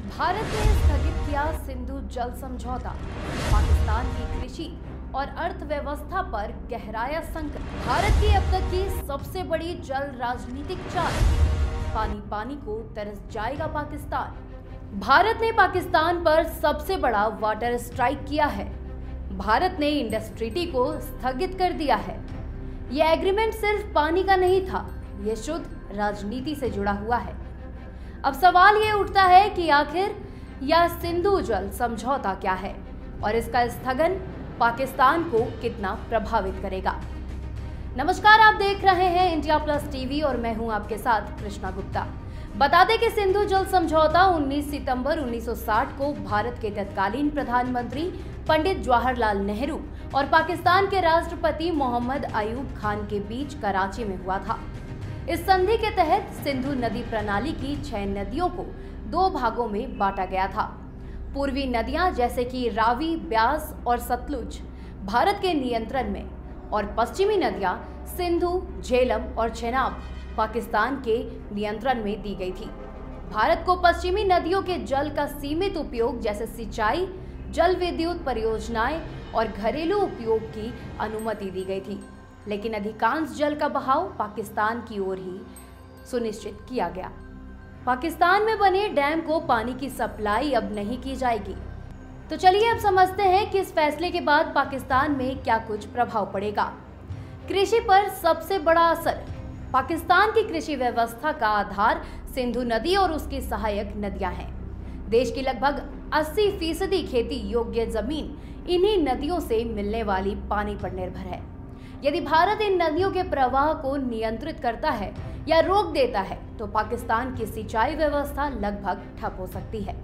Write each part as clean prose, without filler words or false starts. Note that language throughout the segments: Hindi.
भारत ने स्थगित किया सिंधु जल समझौता। पाकिस्तान की कृषि और अर्थव्यवस्था पर गहराया संकट। भारत की अब तक की सबसे बड़ी जल राजनीतिक चाल। पानी पानी को तरस जाएगा पाकिस्तान। भारत ने पाकिस्तान पर सबसे बड़ा वाटर स्ट्राइक किया है। भारत ने इंडस ट्रीटी को स्थगित कर दिया है। यह एग्रीमेंट सिर्फ पानी का नहीं था, यह शुद्ध राजनीति से जुड़ा हुआ है। अब सवाल ये उठता है कि आखिर यह सिंधु जल समझौता क्या है और इसका स्थगन पाकिस्तान को कितना प्रभावित करेगा। नमस्कार, आप देख रहे हैं इंडिया प्लस टीवी और मैं हूं आपके साथ कृष्णा गुप्ता। बता दें कि सिंधु जल समझौता 19 सितंबर 1960 को भारत के तत्कालीन प्रधानमंत्री पंडित जवाहरलाल नेहरू और पाकिस्तान के राष्ट्रपति मोहम्मद अयूब खान के बीच कराची में हुआ था। इस संधि के तहत सिंधु नदी प्रणाली की 6 नदियों को 2 भागों में बांटा गया था। पूर्वी नदियां जैसे कि रावी, ब्यास और सतलुज भारत के नियंत्रण में और पश्चिमी नदियां सिंधु, झेलम और चेनाब पाकिस्तान के नियंत्रण में दी गई थी। भारत को पश्चिमी नदियों के जल का सीमित उपयोग जैसे सिंचाई, जल विद्युत परियोजनाएं और घरेलू उपयोग की अनुमति दी गई थी, लेकिन अधिकांश जल का बहाव पाकिस्तान की ओर ही सुनिश्चित किया गया। पाकिस्तान में बने डैम को पानी की सप्लाई अब नहीं की जाएगी। तो चलिए अब समझते हैं कि इस फैसले के बाद पाकिस्तान में क्या कुछ प्रभाव पड़ेगा। कृषि पर सबसे बड़ा असर। पाकिस्तान की कृषि व्यवस्था का आधार सिंधु नदी और उसकी सहायक नदियां हैं। देश की लगभग 80% खेती योग्य जमीन इन्हीं नदियों से मिलने वाली पानी पर निर्भर है। यदि भारत इन नदियों के प्रवाह को नियंत्रित करता है या रोक देता है तो पाकिस्तान की सिंचाई व्यवस्था लगभग ठप हो सकती है।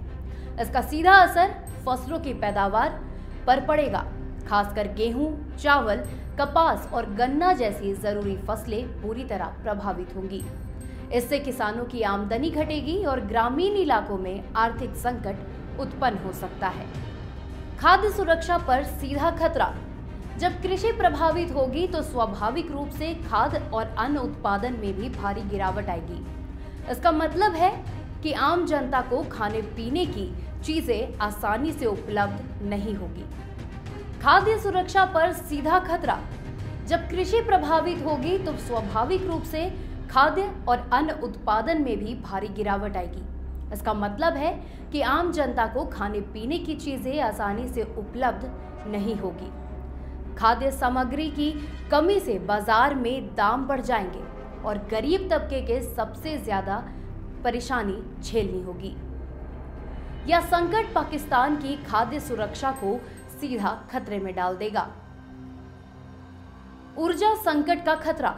इसका सीधा असर फसलों की पैदावार पर पड़ेगा। खासकर गेहूं, चावल, कपास और गन्ना जैसी जरूरी फसलें बुरी तरह प्रभावित होंगी। इससे किसानों की आमदनी घटेगी और ग्रामीण इलाकों में आर्थिक संकट उत्पन्न हो सकता है। खाद्य सुरक्षा पर सीधा खतरा। जब कृषि प्रभावित होगी तो स्वाभाविक रूप से खाद्य और अन्न उत्पादन में भी भारी गिरावट आएगी। इसका मतलब है कि आम जनता को खाने पीने की चीजें आसानी से उपलब्ध नहीं होगी। खाद्य सुरक्षा पर सीधा खतरा। जब कृषि प्रभावित होगी तो स्वाभाविक रूप से खाद्य और अन्न उत्पादन में भी भारी गिरावट आएगी। इसका मतलब है कि आम जनता को खाने पीने की चीजें आसानी से उपलब्ध नहीं होगी। खाद्य सामग्री की कमी से बाजार में दाम बढ़ जाएंगे और गरीब तबके के सबसे ज्यादा परेशानी झेलनी होगी। यह संकट पाकिस्तान की खाद्य सुरक्षा को सीधा खतरे में डाल देगा। ऊर्जा संकट का खतरा।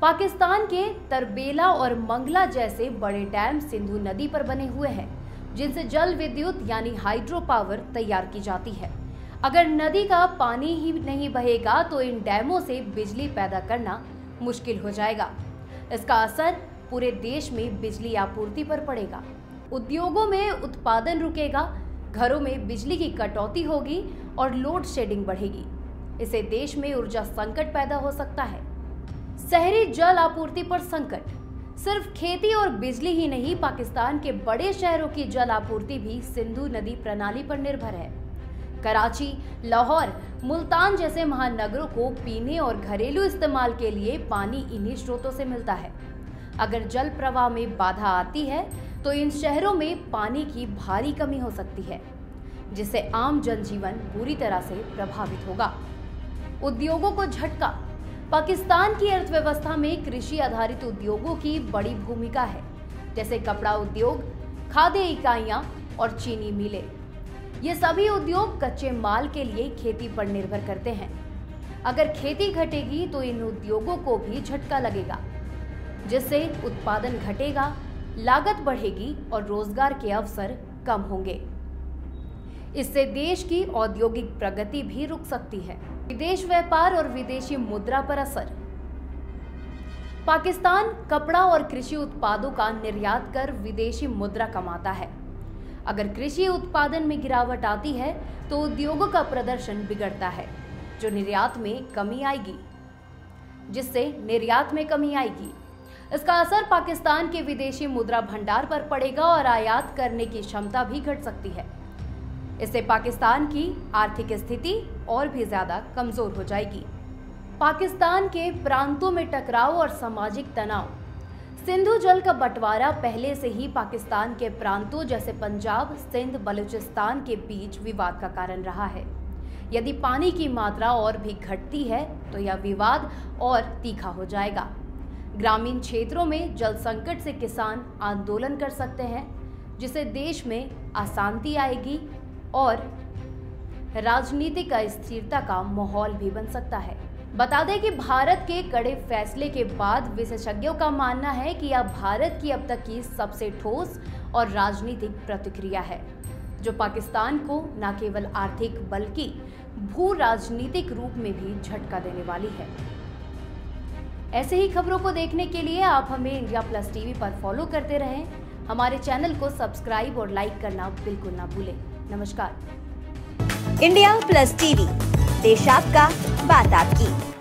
पाकिस्तान के तरबेला और मंगला जैसे बड़े डैम सिंधु नदी पर बने हुए हैं, जिनसे जल विद्युत यानी हाइड्रो पावर तैयार की जाती है। अगर नदी का पानी ही नहीं बहेगा तो इन डैमों से बिजली पैदा करना मुश्किल हो जाएगा। इसका असर पूरे देश में बिजली आपूर्ति पर पड़ेगा। उद्योगों में उत्पादन रुकेगा, घरों में बिजली की कटौती होगी और लोड शेडिंग बढ़ेगी। इससे देश में ऊर्जा संकट पैदा हो सकता है। शहरी जल आपूर्ति पर संकट। सिर्फ खेती और बिजली ही नहीं, पाकिस्तान के बड़े शहरों की जल आपूर्ति भी सिंधु नदी प्रणाली पर निर्भर है। कराची, लाहौर, मुल्तान जैसे महानगरों को पीने और घरेलू इस्तेमाल के लिए पानी इन्हीं स्रोतों से मिलता है। अगर जल प्रवाह में बाधा आती है तो इन शहरों में पानी की भारी कमी हो सकती है, जिससे आम जनजीवन बुरी तरह से प्रभावित होगा। उद्योगों को झटका। पाकिस्तान की अर्थव्यवस्था में कृषि आधारित उद्योगों की बड़ी भूमिका है, जैसे कपड़ा उद्योग, खाद्य इकाइयां और चीनी मिलें। ये सभी उद्योग कच्चे माल के लिए खेती पर निर्भर करते हैं। अगर खेती घटेगी तो इन उद्योगों को भी झटका लगेगा, जिससे उत्पादन घटेगा, लागत बढ़ेगी और रोजगार के अवसर कम होंगे। इससे देश की औद्योगिक प्रगति भी रुक सकती है। विदेश व्यापार और विदेशी मुद्रा पर असर। पाकिस्तान कपड़ा और कृषि उत्पादों का निर्यात कर विदेशी मुद्रा कमाता है। अगर कृषि उत्पादन में गिरावट आती है तो उद्योगों का प्रदर्शन बिगड़ता है, जिससे निर्यात में कमी आएगी। इसका असर पाकिस्तान के विदेशी मुद्रा भंडार पर पड़ेगा और आयात करने की क्षमता भी घट सकती है। इससे पाकिस्तान की आर्थिक स्थिति और भी ज्यादा कमजोर हो जाएगी। पाकिस्तान के प्रांतों में टकराव और सामाजिक तनाव। सिंधु जल का बंटवारा पहले से ही पाकिस्तान के प्रांतों जैसे पंजाब, सिंध, बलूचिस्तान के बीच विवाद का कारण रहा है। यदि पानी की मात्रा और भी घटती है तो यह विवाद और तीखा हो जाएगा। ग्रामीण क्षेत्रों में जल संकट से किसान आंदोलन कर सकते हैं, जिससे देश में अशांति आएगी और राजनीतिक अस्थिरता का माहौल भी बन सकता है। बता दें कि भारत के कड़े फैसले के बाद विशेषज्ञों का मानना है कि यह भारत की अब तक की सबसे ठोस और राजनीतिक प्रतिक्रिया है, जो पाकिस्तान को न केवल आर्थिक बल्कि भू राजनीतिक रूप में भी झटका देने वाली है। ऐसे ही खबरों को देखने के लिए आप हमें इंडिया प्लस टीवी पर फॉलो करते रहें। हमारे चैनल को सब्सक्राइब और लाइक करना बिल्कुल ना भूलें। नमस्कार। इंडिया प्लस टीवी, देश आपका, बात आपकी।